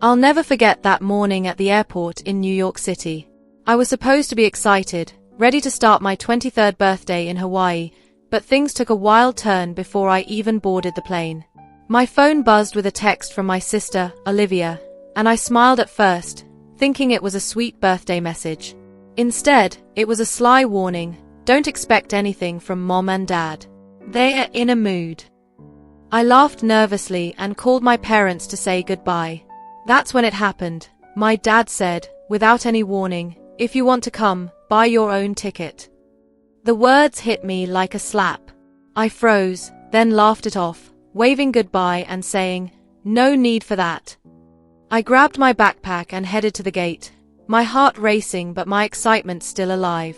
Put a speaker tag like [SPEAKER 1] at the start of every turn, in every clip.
[SPEAKER 1] I'll never forget that morning at the airport in New York City. I was supposed to be excited, ready to start my 23rd birthday in Hawaii, but things took a wild turn before I even boarded the plane. My phone buzzed with a text from my sister, Olivia, and I smiled at first, thinking it was a sweet birthday message. Instead, it was a sly warning: don't expect anything from Mom and Dad. They are in a mood. I laughed nervously and called my parents to say goodbye. That's when it happened. My dad said, without any warning, "If you want to come, buy your own ticket." The words hit me like a slap. I froze, then laughed it off, waving goodbye and saying, "No need for that." I grabbed my backpack and headed to the gate, my heart racing but my excitement still alive.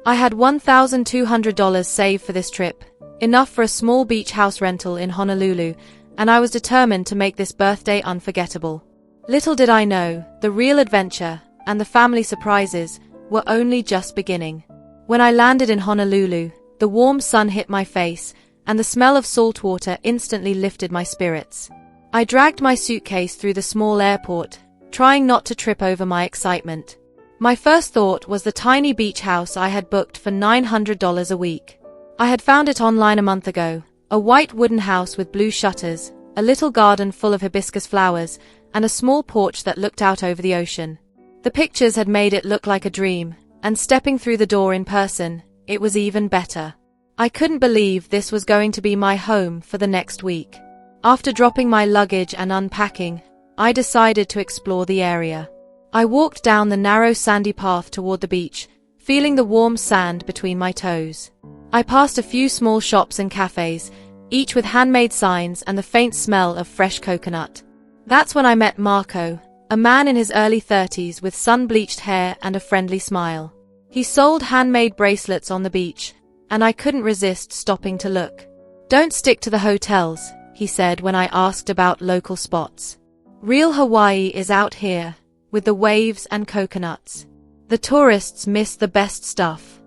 [SPEAKER 1] I had $1,200 saved for this trip, enough for a small beach house rental in Honolulu, and I was determined to make this birthday unforgettable. Little did I know, the real adventure, and the family surprises, were only just beginning. When I landed in Honolulu, the warm sun hit my face, and the smell of salt water instantly lifted my spirits. I dragged my suitcase through the small airport, trying not to trip over my excitement. My first thought was the tiny beach house I had booked for $900 a week. I had found it online a month ago, a white wooden house with blue shutters, a little garden full of hibiscus flowers, and a small porch that looked out over the ocean. The pictures had made it look like a dream, and stepping through the door in person, it was even better. I couldn't believe this was going to be my home for the next week. After dropping my luggage and unpacking, I decided to explore the area. I walked down the narrow sandy path toward the beach, feeling the warm sand between my toes. I passed a few small shops and cafes, each with handmade signs and the faint smell of fresh coconut. That's when I met Marco, a man in his early 30s with sun-bleached hair and a friendly smile. He sold handmade bracelets on the beach, and I couldn't resist stopping to look. "Don't stick to the hotels," he said when I asked about local spots. "Real Hawaii is out here, with the waves and coconuts. The tourists miss the best stuff."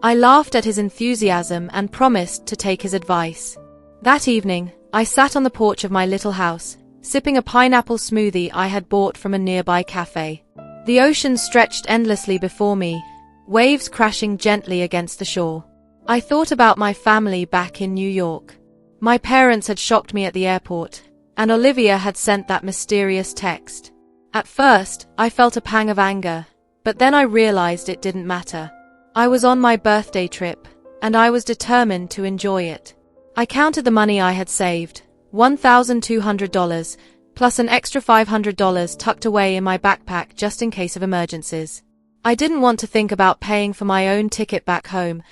[SPEAKER 1] I laughed at his enthusiasm and promised to take his advice. That evening, I sat on the porch of my little house, sipping a pineapple smoothie I had bought from a nearby cafe. The ocean stretched endlessly before me, waves crashing gently against the shore. I thought about my family back in New York. My parents had shocked me at the airport, and Olivia had sent that mysterious text. At first, I felt a pang of anger, but then I realized it didn't matter. I was on my birthday trip, and I was determined to enjoy it. I counted the money I had saved, $1,200, plus an extra $500 tucked away in my backpack just in case of emergencies. I didn't want to think about paying for my own ticket back home.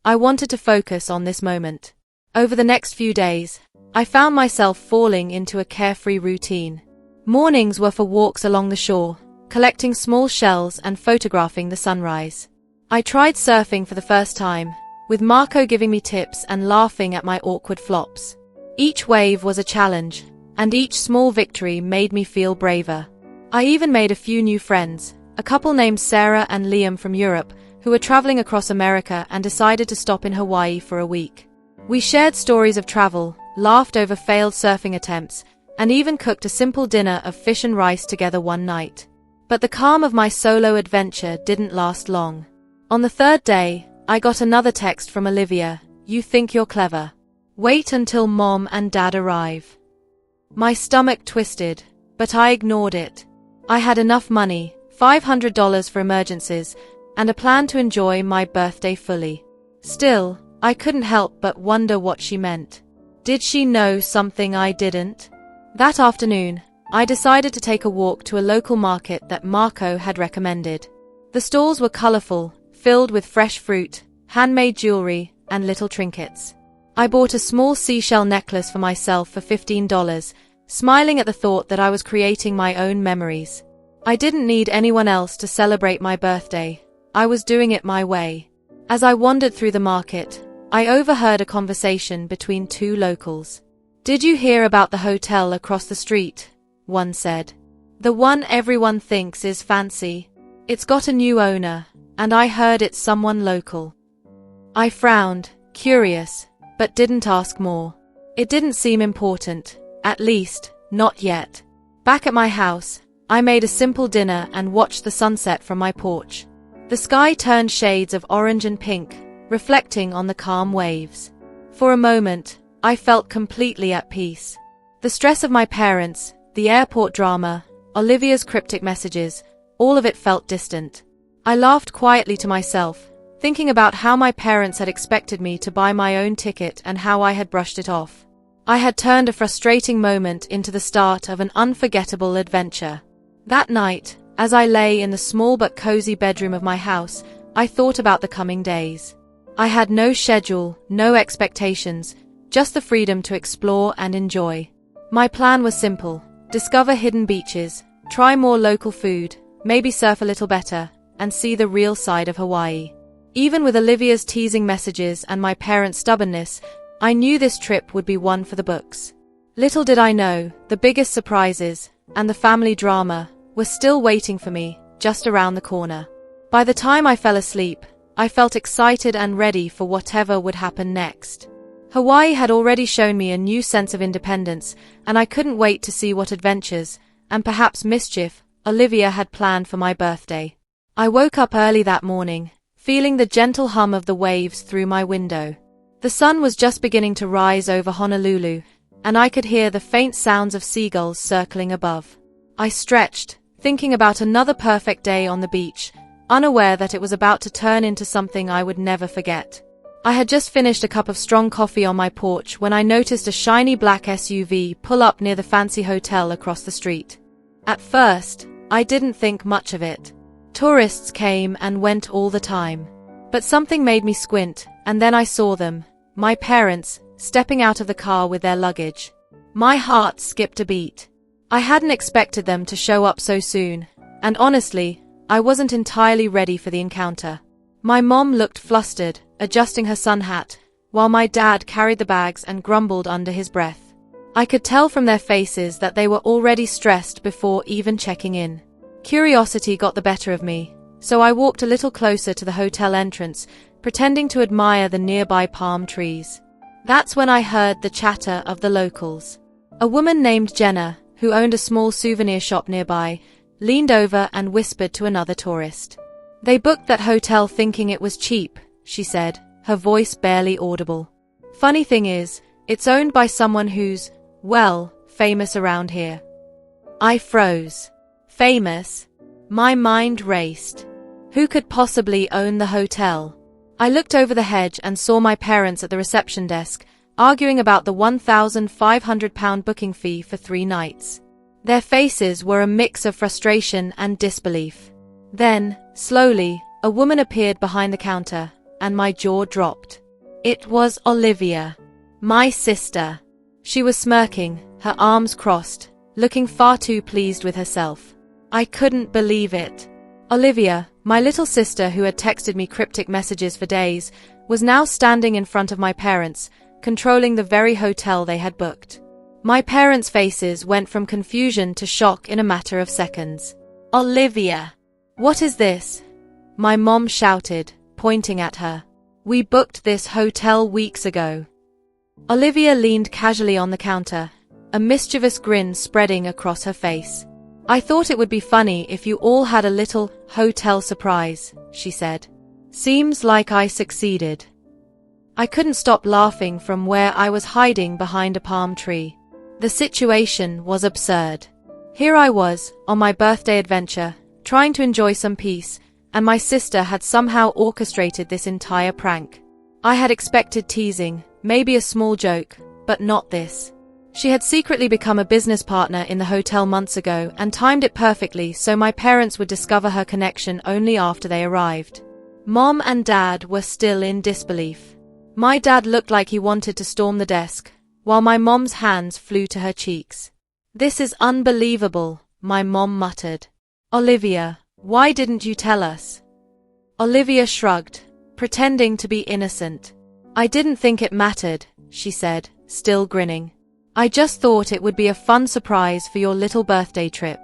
[SPEAKER 1] I wanted to focus on this moment. Over the next few days, I found myself falling into a carefree routine. Mornings were for walks along the shore, collecting small shells and photographing the sunrise. I tried surfing for the first time, with Marco giving me tips and laughing at my awkward flops. Each wave was a challenge, and each small victory made me feel braver. I even made a few new friends, a couple named Sarah and Liam from Europe, who were traveling across America and decided to stop in Hawaii for a week. We shared stories of travel, laughed over failed surfing attempts, and even cooked a simple dinner of fish and rice together one night. But the calm of my solo adventure didn't last long. On the third day, I got another text from Olivia: "You think you're clever. Wait until Mom and Dad arrive." My stomach twisted, but I ignored it. I had enough money, $500 for emergencies, and a plan to enjoy my birthday fully. Still, I couldn't help but wonder what she meant. Did she know something I didn't? That afternoon, I decided to take a walk to a local market that Marco had recommended. The stalls were colorful, filled with fresh fruit, handmade jewelry, and little trinkets. I bought a small seashell necklace for myself for $15, smiling at the thought that I was creating my own memories. I didn't need anyone else to celebrate my birthday. I was doing it my way. As I wandered through the market, I overheard a conversation between two locals. "Did you hear about the hotel across the street?" one said. "The one everyone thinks is fancy. It's got a new owner, and I heard it's someone local." I frowned, curious, but didn't ask more. It didn't seem important, at least, not yet. Back at my house, I made a simple dinner and watched the sunset from my porch. The sky turned shades of orange and pink, reflecting on the calm waves. For a moment, I felt completely at peace. The stress of my parents, the airport drama, Olivia's cryptic messages, all of it felt distant. I laughed quietly to myself, thinking about how my parents had expected me to buy my own ticket and how I had brushed it off. I had turned a frustrating moment into the start of an unforgettable adventure. That night, as I lay in the small but cozy bedroom of my house, I thought about the coming days. I had no schedule, no expectations, just the freedom to explore and enjoy. My plan was simple: discover hidden beaches, try more local food, maybe surf a little better, and see the real side of Hawaii. Even with Olivia's teasing messages and my parents' stubbornness, I knew this trip would be one for the books. Little did I know, the biggest surprises, and the family drama, were still waiting for me, just around the corner. By the time I fell asleep, I felt excited and ready for whatever would happen next. Hawaii had already shown me a new sense of independence, and I couldn't wait to see what adventures, and perhaps mischief, Olivia had planned for my birthday. I woke up early that morning, feeling the gentle hum of the waves through my window. The sun was just beginning to rise over Honolulu, and I could hear the faint sounds of seagulls circling above. I stretched, thinking about another perfect day on the beach, unaware that it was about to turn into something I would never forget. I had just finished a cup of strong coffee on my porch when I noticed a shiny black SUV pull up near the fancy hotel across the street. At first, I didn't think much of it. Tourists came and went all the time. But something made me squint, and then I saw them, my parents, stepping out of the car with their luggage. My heart skipped a beat. I hadn't expected them to show up so soon, and honestly, I wasn't entirely ready for the encounter. My mom looked flustered, adjusting her sun hat, while my dad carried the bags and grumbled under his breath. I could tell from their faces that they were already stressed before even checking in. Curiosity got the better of me, so I walked a little closer to the hotel entrance, pretending to admire the nearby palm trees. That's when I heard the chatter of the locals. A woman named Jenna, who owned a small souvenir shop nearby, leaned over and whispered to another tourist. "They booked that hotel thinking it was cheap," she said, her voice barely audible. "Funny thing is, it's owned by someone who's, well, famous around here." I froze. Famous? My mind raced. Who could possibly own the hotel? I looked over the hedge and saw my parents at the reception desk, arguing about the £1,500 booking fee for 3 nights. Their faces were a mix of frustration and disbelief. Then, slowly, a woman appeared behind the counter, and my jaw dropped. It was Olivia. My sister. She was smirking, her arms crossed, looking far too pleased with herself. I couldn't believe it. Olivia, my little sister who had texted me cryptic messages for days, was now standing in front of my parents, controlling the very hotel they had booked. My parents' faces went from confusion to shock in a matter of seconds. "Olivia! What is this?" my mom shouted, pointing at her. "We booked this hotel weeks ago." Olivia leaned casually on the counter, a mischievous grin spreading across her face. "I thought it would be funny if you all had a little hotel surprise," she said. "Seems like I succeeded." I couldn't stop laughing from where I was hiding behind a palm tree. The situation was absurd. Here I was, on my birthday adventure, trying to enjoy some peace, and my sister had somehow orchestrated this entire prank. I had expected teasing, maybe a small joke, but not this. She had secretly become a business partner in the hotel months ago and timed it perfectly so my parents would discover her connection only after they arrived. Mom and Dad were still in disbelief. My dad looked like he wanted to storm the desk, while my mom's hands flew to her cheeks. "This is unbelievable," my mom muttered. "Olivia, why didn't you tell us?" Olivia shrugged, pretending to be innocent. "I didn't think it mattered," she said, still grinning. "I just thought it would be a fun surprise for your little birthday trip."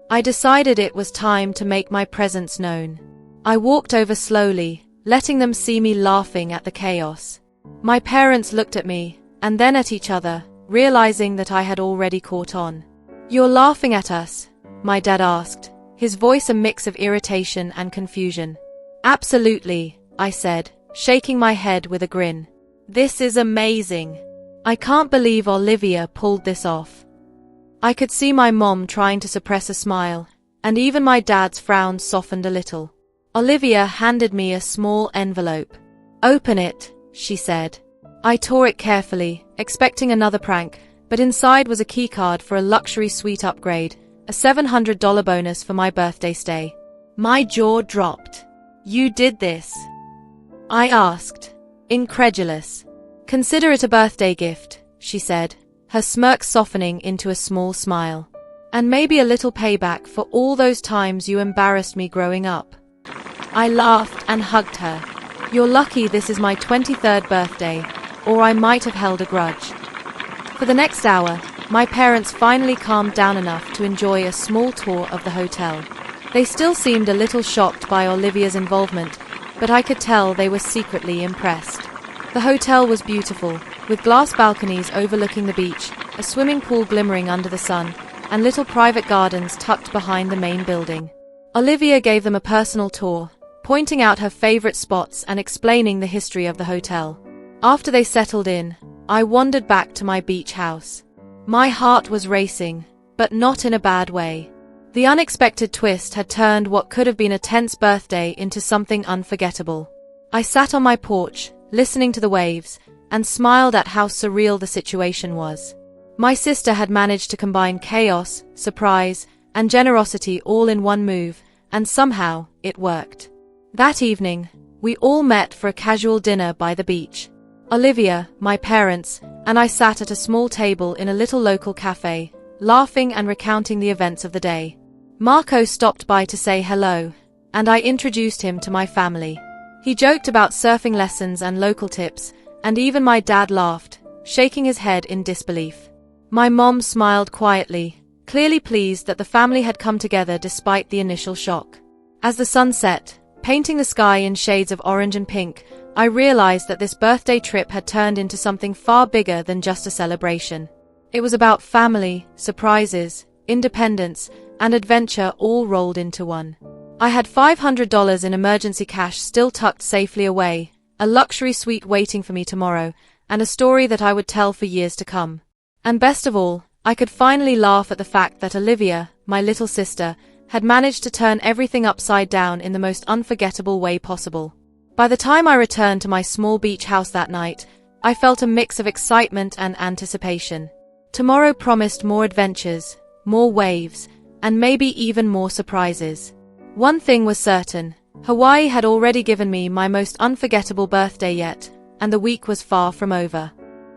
[SPEAKER 1] I decided it was time to make my presence known. I walked over slowly, letting them see me laughing at the chaos. My parents looked at me, and then at each other, realizing that I had already caught on. "You're laughing at us?" my dad asked, his voice a mix of irritation and confusion. "Absolutely," I said, shaking my head with a grin. "This is amazing. I can't believe Olivia pulled this off." I could see my mom trying to suppress a smile, and even my dad's frown softened a little. Olivia handed me a small envelope. "Open it," she said. I tore it carefully, expecting another prank, but inside was a keycard for a luxury suite upgrade, a $700 bonus for my birthday stay. My jaw dropped. "You did this?" I asked, incredulous. "Consider it a birthday gift," she said, her smirk softening into a small smile. "And maybe a little payback for all those times you embarrassed me growing up." I laughed and hugged her. "You're lucky this is my 23rd birthday, or I might have held a grudge." For the next hour, my parents finally calmed down enough to enjoy a small tour of the hotel. They still seemed a little shocked by Olivia's involvement, but I could tell they were secretly impressed. The hotel was beautiful, with glass balconies overlooking the beach, a swimming pool glimmering under the sun, and little private gardens tucked behind the main building. Olivia gave them a personal tour, pointing out her favorite spots and explaining the history of the hotel. After they settled in, I wandered back to my beach house. My heart was racing, but not in a bad way. The unexpected twist had turned what could have been a tense birthday into something unforgettable. I sat on my porch, listening to the waves, and smiled at how surreal the situation was. My sister had managed to combine chaos, surprise, and generosity all in one move, and somehow, it worked. That evening, we all met for a casual dinner by the beach. Olivia, my parents, and I sat at a small table in a little local cafe, laughing and recounting the events of the day. Marco stopped by to say hello, and I introduced him to my family. He joked about surfing lessons and local tips, and even my dad laughed, shaking his head in disbelief. My mom smiled quietly, clearly pleased that the family had come together despite the initial shock. As the sun set, painting the sky in shades of orange and pink, I realized that this birthday trip had turned into something far bigger than just a celebration. It was about family, surprises, independence, and adventure all rolled into one. I had $500 in emergency cash still tucked safely away, a luxury suite waiting for me tomorrow, and a story that I would tell for years to come. And best of all, I could finally laugh at the fact that Olivia, my little sister, had managed to turn everything upside down in the most unforgettable way possible. By the time I returned to my small beach house that night, I felt a mix of excitement and anticipation. Tomorrow promised more adventures, more waves, and maybe even more surprises. One thing was certain, Hawaii had already given me my most unforgettable birthday yet, and the week was far from over.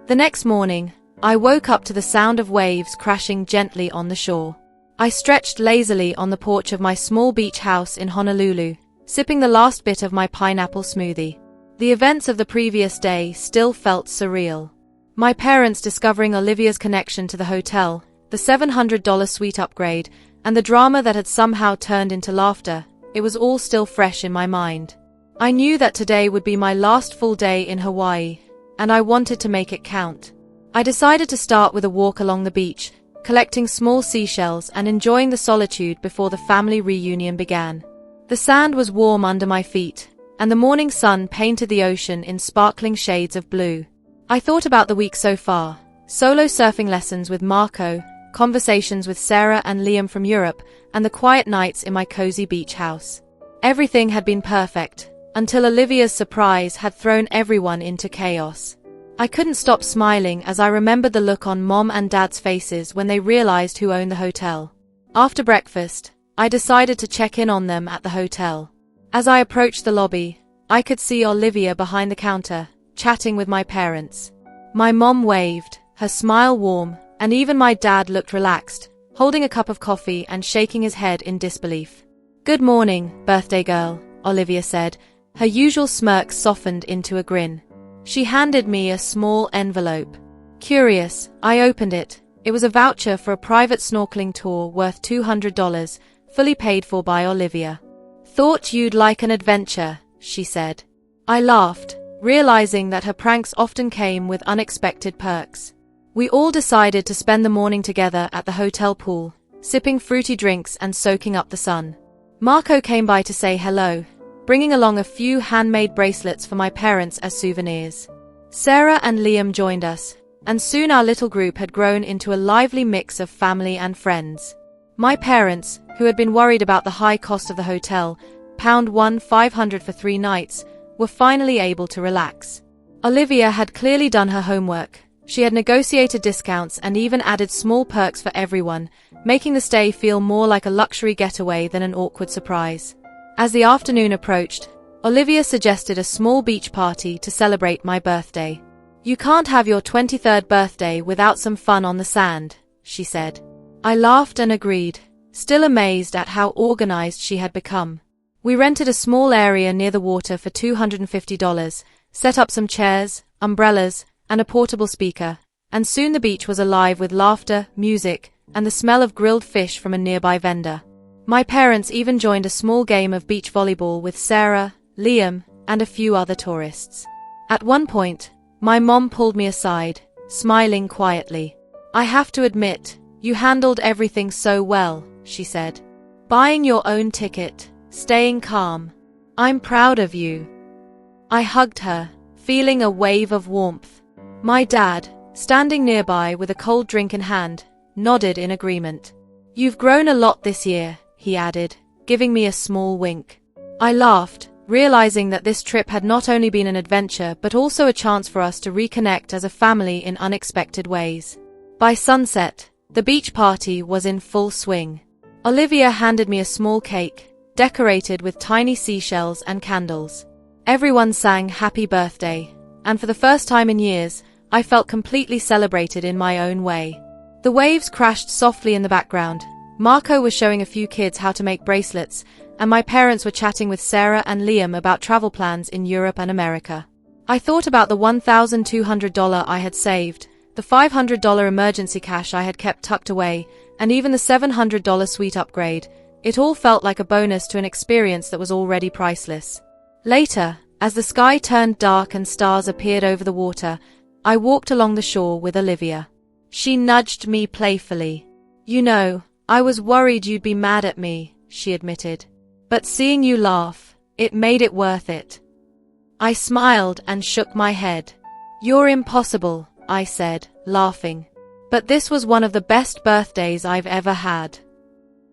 [SPEAKER 1] The next morning, I woke up to the sound of waves crashing gently on the shore. I stretched lazily on the porch of my small beach house in Honolulu, sipping the last bit of my pineapple smoothie. The events of the previous day still felt surreal. My parents discovering Olivia's connection to the hotel, the $700 suite upgrade, and the drama that had somehow turned into laughter, it was all still fresh in my mind. I knew that today would be my last full day in Hawaii, and I wanted to make it count. I decided to start with a walk along the beach, collecting small seashells and enjoying the solitude before the family reunion began. The sand was warm under my feet, and the morning sun painted the ocean in sparkling shades of blue. I thought about the week so far, solo surfing lessons with Marco, conversations with Sarah and Liam from Europe, and the quiet nights in my cozy beach house. Everything had been perfect, until Olivia's surprise had thrown everyone into chaos. I couldn't stop smiling as I remembered the look on Mom and Dad's faces when they realized who owned the hotel. After breakfast, I decided to check in on them at the hotel. As I approached the lobby, I could see Olivia behind the counter, chatting with my parents. My mom waved, her smile warm, and even my dad looked relaxed, holding a cup of coffee and shaking his head in disbelief. "Good morning, birthday girl," Olivia said, her usual smirk softened into a grin. She handed me a small envelope. Curious, I opened it. It was a voucher for a private snorkeling tour worth $200, fully paid for by Olivia. "Thought you'd like an adventure," she said. I laughed, realizing that her pranks often came with unexpected perks. We all decided to spend the morning together at the hotel pool, sipping fruity drinks and soaking up the sun. Marco came by to say hello, bringing along a few handmade bracelets for my parents as souvenirs. Sarah and Liam joined us, and soon our little group had grown into a lively mix of family and friends. My parents, who had been worried about the high cost of the hotel, £500 for 3 nights, were finally able to relax. Olivia had clearly done her homework. She had negotiated discounts and even added small perks for everyone, making the stay feel more like a luxury getaway than an awkward surprise. As the afternoon approached, Olivia suggested a small beach party to celebrate my birthday. "You can't have your 23rd birthday without some fun on the sand," she said. I laughed and agreed, still amazed at how organized she had become. We rented a small area near the water for $250, set up some chairs, umbrellas, and a portable speaker, and soon the beach was alive with laughter, music, and the smell of grilled fish from a nearby vendor. My parents even joined a small game of beach volleyball with Sarah, Liam, and a few other tourists. At one point, my mom pulled me aside, smiling quietly. "I have to admit, you handled everything so well," she said. "Buying your own ticket, staying calm. I'm proud of you." I hugged her, feeling a wave of warmth. My dad, standing nearby with a cold drink in hand, nodded in agreement. "You've grown a lot this year," he added, giving me a small wink. I laughed, realizing that this trip had not only been an adventure but also a chance for us to reconnect as a family in unexpected ways. By sunset, the beach party was in full swing. Olivia handed me a small cake, decorated with tiny seashells and candles. Everyone sang happy birthday, and for the first time in years, I felt completely celebrated in my own way. The waves crashed softly in the background. Marco was showing a few kids how to make bracelets, and my parents were chatting with Sarah and Liam about travel plans in Europe and America. I thought about the $1,200 I had saved, the $500 emergency cash I had kept tucked away, and even the $700 suite upgrade. It all felt like a bonus to an experience that was already priceless. Later, as the sky turned dark and stars appeared over the water, I walked along the shore with Olivia. She nudged me playfully. "You know, I was worried you'd be mad at me," she admitted. "But seeing you laugh, it made it worth it." I smiled and shook my head. "You're impossible," I said, laughing. "But this was one of the best birthdays I've ever had."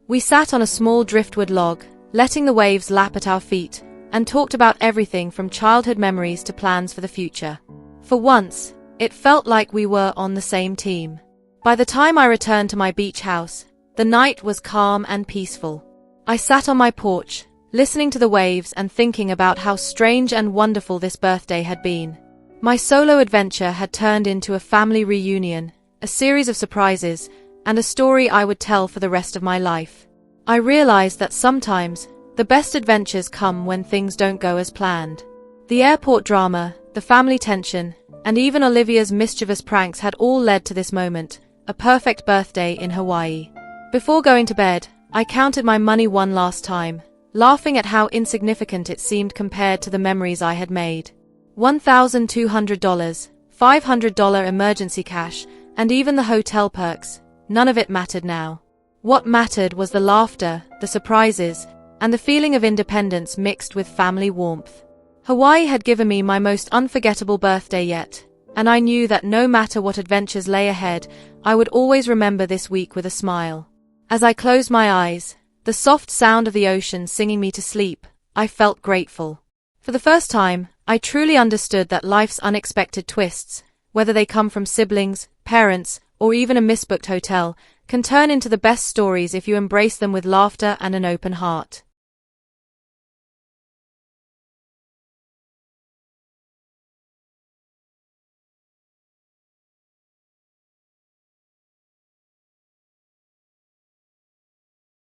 [SPEAKER 1] We sat on a small driftwood log, letting the waves lap at our feet, and talked about everything from childhood memories to plans for the future. For once, it felt like we were on the same team. By the time I returned to my beach house, the night was calm and peaceful. I sat on my porch, listening to the waves and thinking about how strange and wonderful this birthday had been. My solo adventure had turned into a family reunion, a series of surprises, and a story I would tell for the rest of my life. I realized that sometimes, the best adventures come when things don't go as planned. The airport drama, the family tension, and even Olivia's mischievous pranks had all led to this moment, a perfect birthday in Hawaii. Before going to bed, I counted my money one last time, laughing at how insignificant it seemed compared to the memories I had made. $1,200, $500 emergency cash, and even the hotel perks, none of it mattered now. What mattered was the laughter, the surprises, and the feeling of independence mixed with family warmth. Hawaii had given me my most unforgettable birthday yet, and I knew that no matter what adventures lay ahead, I would always remember this week with a smile. As I closed my eyes, the soft sound of the ocean singing me to sleep, I felt grateful. For the first time, I truly understood that life's unexpected twists, whether they come from siblings, parents, or even a misbooked hotel, can turn into the best stories if you embrace them with laughter and an open heart.